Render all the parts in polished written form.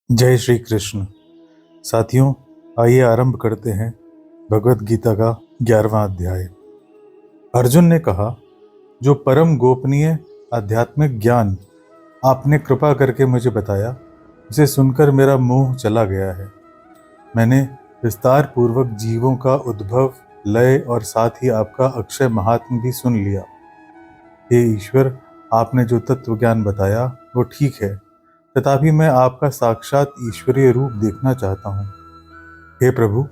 जय श्री कृष्ण। साथियों, आइए आरंभ करते हैं भगवत गीता का 11वां अध्याय। अर्जुन ने कहा, जो परम गोपनीय आध्यात्मिक ज्ञान आपने कृपा करके मुझे बताया, उसे सुनकर मेरा मोह चला गया है। मैंने विस्तार पूर्वक जीवों का उद्भव, लय और साथ ही आपका अक्षय महात्म भी सुन लिया। हे ईश्वर, आपने जो तत्व ज्ञान बताया वो ठीक है, तथापि मैं आपका साक्षात ईश्वरीय रूप देखना चाहता हूँ। हे प्रभु,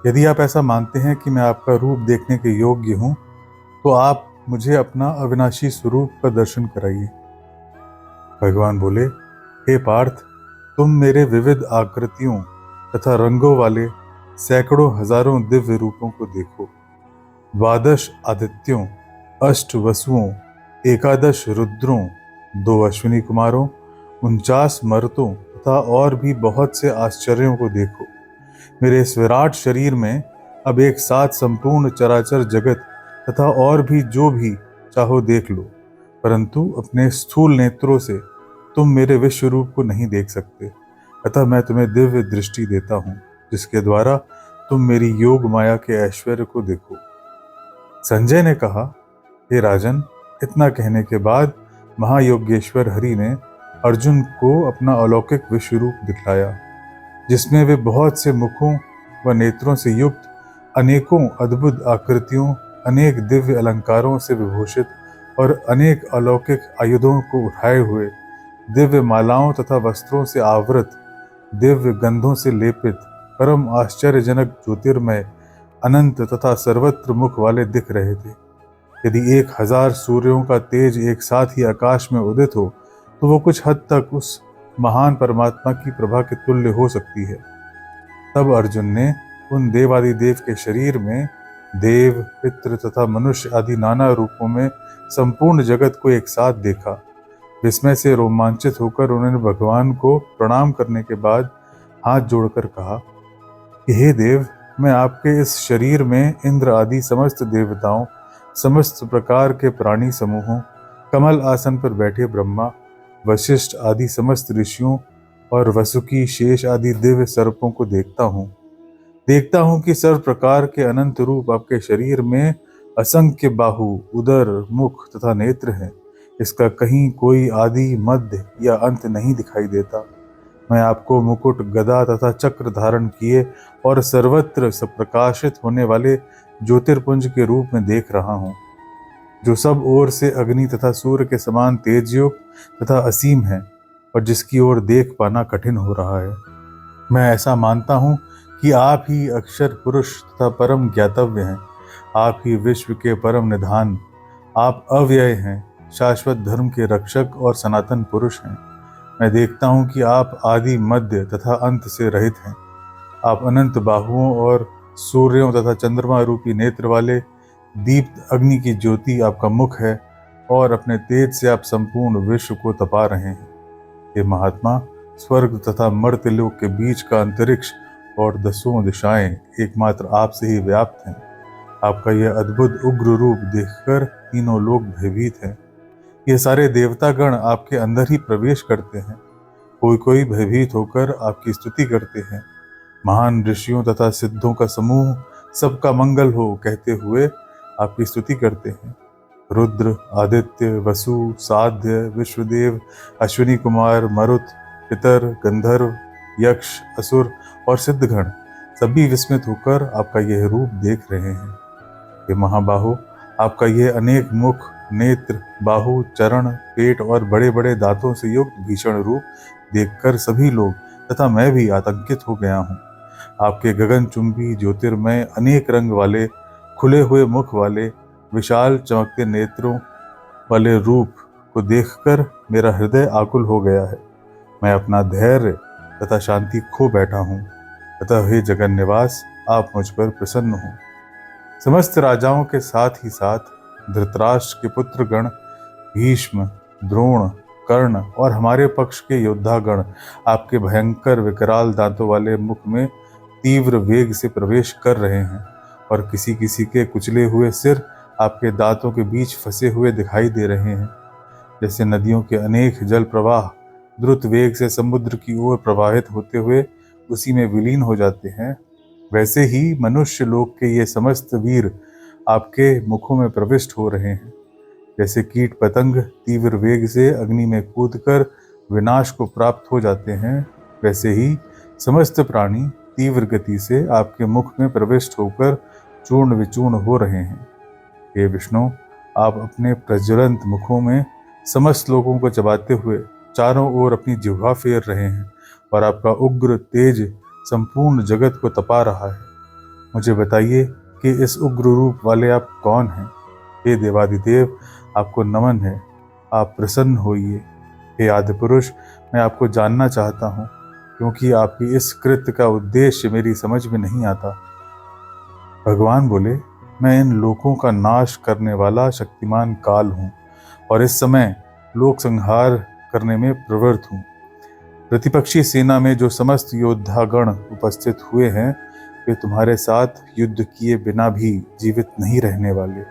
यदि आप ऐसा मानते हैं कि मैं आपका रूप देखने के योग्य हूँ, तो आप मुझे अपना अविनाशी स्वरूप का दर्शन कराइए। भगवान बोले, हे पार्थ, तुम मेरे विविध आकृतियों तथा रंगों वाले सैकड़ों हजारों दिव्य रूपों को देखो। 12 आदित्यों, 8 वसुओं, 11 रुद्रों, 2 अश्विनी कुमारों, 49 मरुतों तथा और भी बहुत से आश्चर्यों को देखो। मेरे इस विराट शरीर में अब एक साथ संपूर्ण चराचर जगत तथा और भी जो भी चाहो देख लो, परंतु अपने स्थूल नेत्रों से तुम मेरे विश्व रूप को नहीं देख सकते। अतः मैं तुम्हें दिव्य दृष्टि देता हूँ, जिसके द्वारा तुम मेरी योग माया के ऐश्वर्य को देखो। संजय ने कहा, हे राजन, इतना कहने के बाद महायोगेश्वर हरि ने अर्जुन को अपना अलौकिक विश्व रूप दिखलाया, जिसमें वे बहुत से मुखों व नेत्रों से युक्त, अनेकों अद्भुत आकृतियों, अनेक दिव्य अलंकारों से विभूषित और अनेक अलौकिक आयुधों को उठाए हुए, दिव्य मालाओं तथा वस्त्रों से आवृत, दिव्य गंधों से लेपित, परम आश्चर्यजनक ज्योतिर्मय, अनंत तथा सर्वत्र मुख वाले दिख रहे थे। यदि 1000 सूर्यों का तेज एक साथ ही आकाश में उदित हो, तो वो कुछ हद तक उस महान परमात्मा की प्रभा के तुल्य हो सकती है। तब अर्जुन ने उन देवादिदेव के शरीर में देव, पितृ तथा मनुष्य आदि नाना रूपों में संपूर्ण जगत को एक साथ देखा। विस्मय से रोमांचित होकर उन्होंने भगवान को प्रणाम करने के बाद हाथ जोड़कर कहा कि हे देव, मैं आपके इस शरीर में इंद्र आदि समस्त देवताओं, समस्त प्रकार के प्राणी समूहों, कमल आसन पर बैठे ब्रह्मा, वशिष्ठ आदि समस्त ऋषियों और वसुकी, शेष आदि दिव्य सर्पों को देखता हूँ कि सर्व प्रकार के अनंत रूप आपके शरीर में असंख्य बाहु, उदर, मुख तथा नेत्र हैं। इसका कहीं कोई आदि, मध्य या अंत नहीं दिखाई देता। मैं आपको मुकुट, गदा तथा चक्र धारण किए और सर्वत्र प्रकाशित होने वाले ज्योतिर्पुंज के रूप में देख रहा हूँ, जो सब ओर से अग्नि तथा सूर्य के समान तेजयुक्त तथा असीम है और जिसकी ओर देख पाना कठिन हो रहा है। मैं ऐसा मानता हूँ कि आप ही अक्षर पुरुष तथा परम ज्ञातव्य हैं। आप ही विश्व के परम निधान, आप अव्यय हैं, शाश्वत धर्म के रक्षक और सनातन पुरुष हैं। मैं देखता हूँ कि आप आदि, मध्य तथा अंत से रहित हैं। आप अनंत बाहुओं और सूर्यों तथा चंद्रमा रूपी नेत्र वाले, दीप्त अग्नि की ज्योति आपका मुख है और अपने तेज से आप संपूर्ण विश्व को तपा रहे हैं। हे महात्मा, स्वर्ग तथा मर्त्यलोक के बीच का अंतरिक्ष और 10 दिशाएं एकमात्र आपसे ही व्याप्त हैं। आपका यह अद्भुत उग्र रूप देखकर तीनों लोग भयभीत हैं। ये सारे देवतागण आपके अंदर ही प्रवेश करते हैं। कोई कोई भयभीत होकर आपकी स्तुति करते हैं। महान ऋषियों तथा सिद्धों का समूह सबका मंगल हो कहते हुए आपकी स्तुति करते हैं। रुद्र, आदित्य, वसु, साध्य, विश्वदेव, अश्विनी कुमार, मरुत, पितर, गंधर्व, यक्ष, असुर और सिद्धगण सभी विस्मित होकर आपका यह रूप देख रहे हैं। ये महाबाहो, आपका यह अनेक मुख, नेत्र, बाहु, चरण, पेट और बड़े बड़े दांतों से युक्त भीषण रूप देखकर सभी लोग तथा मैं भी आतंकित हो गया हूँ। आपके गगनचुंबी, ज्योतिर्मय, अनेक रंग वाले, खुले हुए मुख वाले, विशाल चमकते नेत्रों वाले रूप को देखकर मेरा हृदय आकुल हो गया है। मैं अपना धैर्य तथा शांति खो बैठा हूँ। अतः हे जगन निवास, आप मुझ पर प्रसन्न हो। समस्त राजाओं के साथ ही साथ धृतराष्ट्र के पुत्रगण, भीष्म, द्रोण, कर्ण और हमारे पक्ष के योद्धागण आपके भयंकर विकराल दांतों वाले मुख में तीव्र वेग से प्रवेश कर रहे हैं और किसी किसी के कुचले हुए सिर आपके दांतों के बीच फंसे हुए दिखाई दे रहे हैं। जैसे नदियों के अनेक जल प्रवाह द्रुत वेग से समुद्र की ओर प्रवाहित होते हुए उसी में विलीन हो जाते हैं, वैसे ही मनुष्य लोक के ये समस्त वीर आपके मुखों में प्रविष्ट हो रहे हैं। जैसे कीट पतंग तीव्र वेग से अग्नि में कूदकर विनाश को प्राप्त हो जाते हैं, वैसे ही समस्त प्राणी तीव्र गति से आपके मुख में प्रविष्ट होकर चूर्ण विचूर्ण हो रहे हैं। हे विष्णु, आप अपने प्रज्वलंत मुखों में समस्त लोगों को चबाते हुए चारों ओर अपनी जिह्वा फेर रहे हैं और आपका उग्र तेज संपूर्ण जगत को तपा रहा है। मुझे बताइए कि इस उग्र रूप वाले आप कौन हैं? हे देवादिदेव, आपको नमन है, आप प्रसन्न होइए। हे आदि पुरुष, मैं आपको जानना चाहता हूँ, क्योंकि आपकी इस कृत्य का उद्देश्य मेरी समझ में नहीं आता। भगवान बोले, मैं इन लोकों का नाश करने वाला शक्तिमान काल हूँ और इस समय लोक संहार करने में प्रवृत्त हूँ। प्रतिपक्षी सेना में जो समस्त योद्धागण उपस्थित हुए हैं, वे तुम्हारे साथ युद्ध किए बिना भी जीवित नहीं रहने वाले।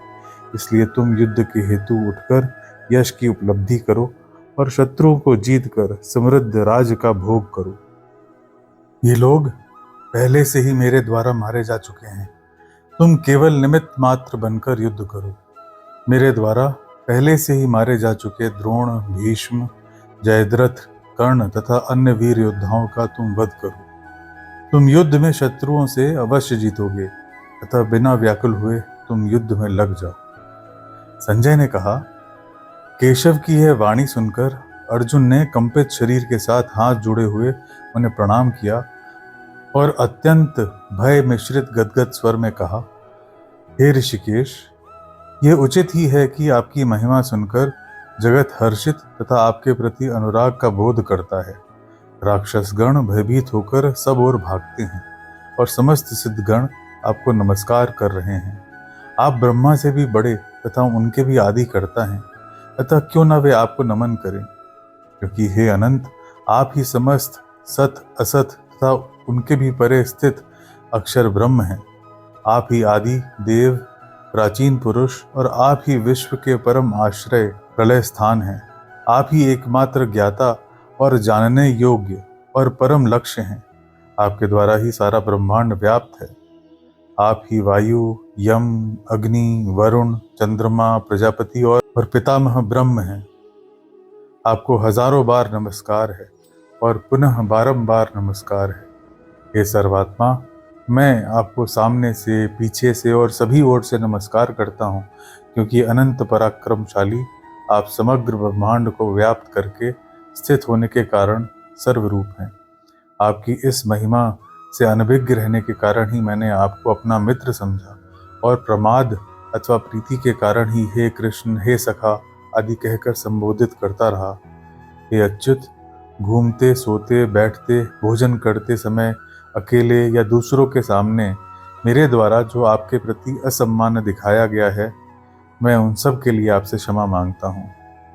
इसलिए तुम युद्ध के हेतु उठकर यश की उपलब्धि करो और शत्रुओं को जीतकर समृद्ध राज का भोग करो। ये लोग पहले से ही मेरे द्वारा मारे जा चुके हैं। तुम केवल निमित्त मात्र बनकर युद्ध करो। मेरे द्वारा पहले से ही मारे जा चुके द्रोण, भीष्म, जयद्रथ, कर्ण तथा अन्य वीर योद्धाओं का तुम वध करो। तुम युद्ध में शत्रुओं से अवश्य जीतोगे, अतः बिना व्याकुल हुए तुम युद्ध में लग जाओ। संजय ने कहा, केशव की यह वाणी सुनकर अर्जुन ने कंपित शरीर के साथ हाथ जोड़े हुए उन्हें प्रणाम किया और अत्यंत भय मिश्रित गदगद स्वर में कहा, हे ऋषिकेश, यह उचित ही है कि आपकी महिमा सुनकर जगत हर्षित तथा आपके प्रति अनुराग का बोध करता है। राक्षसगण भयभीत होकर सब ओर भागते हैं और समस्त सिद्धगण आपको नमस्कार कर रहे हैं। आप ब्रह्मा से भी बड़े तथा उनके भी आदि करता हैं, अतः क्यों न वे आपको नमन करें, क्योंकि हे अनंत, आप ही समस्त सत असत तथा उनके भी परे स्थित अक्षर ब्रह्म हैं। आप ही आदि देव, प्राचीन पुरुष और आप ही विश्व के परम आश्रय प्रलय स्थान हैं। आप ही एकमात्र ज्ञाता और जानने योग्य और परम लक्ष्य हैं। आपके द्वारा ही सारा ब्रह्मांड व्याप्त है। आप ही वायु, यम, अग्नि, वरुण, चंद्रमा, प्रजापति और पितामह ब्रह्म हैं। आपको हजारों बार नमस्कार है और पुनः बारंबार नमस्कार है। हे सर्वात्मा, मैं आपको सामने से, पीछे से और सभी ओर से नमस्कार करता हूँ, क्योंकि अनंत पराक्रमशाली आप समग्र ब्रह्मांड को व्याप्त करके स्थित होने के कारण सर्वरूप हैं। आपकी इस महिमा से अनभिज्ञ रहने के कारण ही मैंने आपको अपना मित्र समझा और प्रमाद अथवा प्रीति के कारण ही हे कृष्ण, हे सखा आदि कहकर संबोधित करता रहा। हे अच्युत, घूमते, सोते, बैठते, भोजन करते समय, अकेले या दूसरों के सामने मेरे द्वारा जो आपके प्रति असम्मान दिखाया गया है, मैं उन सब के लिए आपसे क्षमा मांगता हूँ।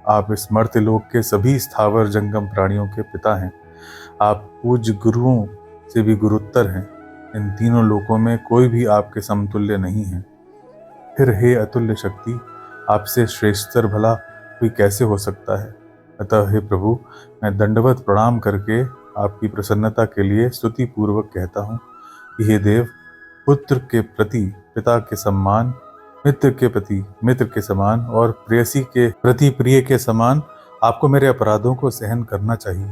आप इस मर्त्यलोक के सभी स्थावर जंगम प्राणियों के पिता हैं। आप पूज्य गुरुओं से भी गुरुत्तर हैं। इन तीनों लोकों में कोई भी आपके समतुल्य नहीं है। फिर हे अतुल्य शक्ति, आपसे श्रेष्ठतर भला कोई कैसे हो सकता है? अतः हे प्रभु, मैं दंडवत प्रणाम करके आपकी प्रसन्नता के लिए स्तुति पूर्वक कहता हूँ कि हे देव, पुत्र के प्रति पिता के सम्मान, मित्र के प्रति मित्र के समान और प्रेयसी के प्रति प्रिय के समान आपको मेरे अपराधों को सहन करना चाहिए।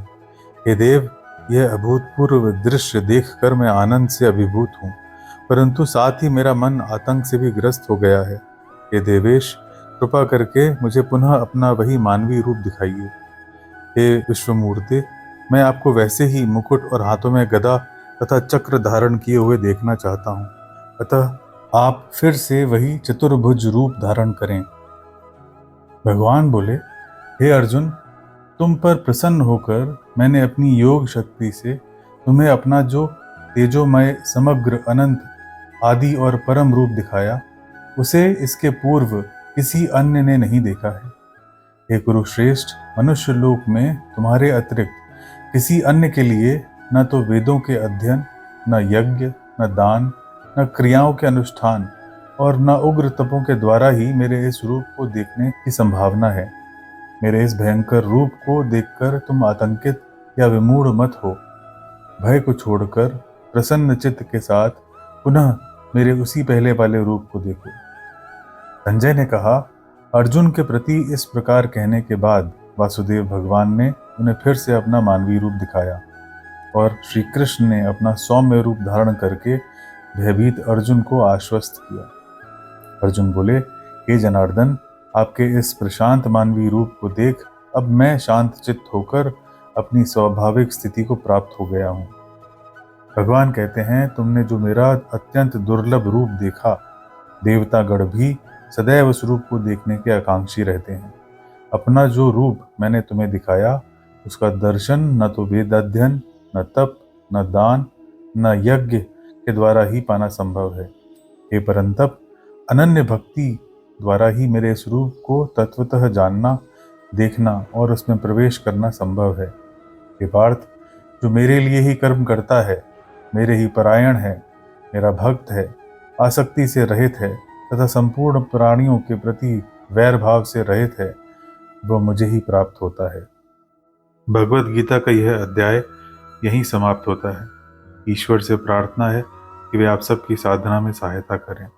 हे देव, यह अभूतपूर्व दृश्य देखकर मैं आनंद से अभिभूत हूँ, परंतु साथ ही मेरा मन आतंक से भी ग्रस्त हो गया है। हे देवेश, कृपा करके मुझे पुनः अपना वही मानवीय रूप दिखाइए। हे विश्वमूर्ति, मैं आपको वैसे ही मुकुट और हाथों में गदा तथा चक्र धारण किए हुए देखना चाहता हूँ, अतः आप फिर से वही चतुर्भुज रूप धारण करें। भगवान बोले, हे अर्जुन, तुम पर प्रसन्न होकर मैंने अपनी योग शक्ति से तुम्हें अपना जो तेजोमय समग्र अनंत आदि और परम रूप दिखाया, उसे इसके पूर्व किसी अन्य ने नहीं देखा है। हे कुरुश्रेष्ठ, मनुष्य लोक में तुम्हारे अतिरिक्त किसी अन्य के लिए न तो वेदों के अध्ययन, न यज्ञ, न दान, न क्रियाओं के अनुष्ठान और न उग्र तपों के द्वारा ही मेरे इस रूप को देखने की संभावना है। मेरे इस भयंकर रूप को देखकर तुम आतंकित या विमूढ़ मत हो। भय को छोड़कर प्रसन्न चित्त के साथ पुनः मेरे उसी पहले वाले रूप को देखो। संजय ने कहा, अर्जुन के प्रति इस प्रकार कहने के बाद वासुदेव भगवान ने उन्हें फिर से अपना मानवीय रूप दिखाया और श्री कृष्ण ने अपना सौम्य रूप धारण करके भयभीत अर्जुन को आश्वस्त किया। अर्जुन बोले, हे जनार्दन, आपके इस प्रशांत मानवीय रूप को देख अब मैं शांत चित्त होकर अपनी स्वाभाविक स्थिति को प्राप्त हो गया हूँ। भगवान कहते हैं, तुमने जो मेरा अत्यंत दुर्लभ रूप देखा, देवतागण भी सदैव उस रूप को देखने के आकांक्षी रहते हैं। अपना जो रूप मैंने तुम्हें दिखाया, उसका दर्शन न तो वेद अध्ययन, न तप, न दान, न यज्ञ के द्वारा ही पाना संभव है। हे परंतप, अनन्य भक्ति द्वारा ही मेरे इस रूप को तत्वतः जानना, देखना और उसमें प्रवेश करना संभव है। हे पार्थ, जो मेरे लिए ही कर्म करता है, मेरे ही परायण है, मेरा भक्त है, आसक्ति से रहित है तथा संपूर्ण प्राणियों के प्रति वैर भाव से रहित है, वह मुझे ही प्राप्त होता है। भगवत गीता का यह अध्याय यहीं समाप्त होता है। ईश्वर से प्रार्थना है कि वे आप सबकी साधना में सहायता करें।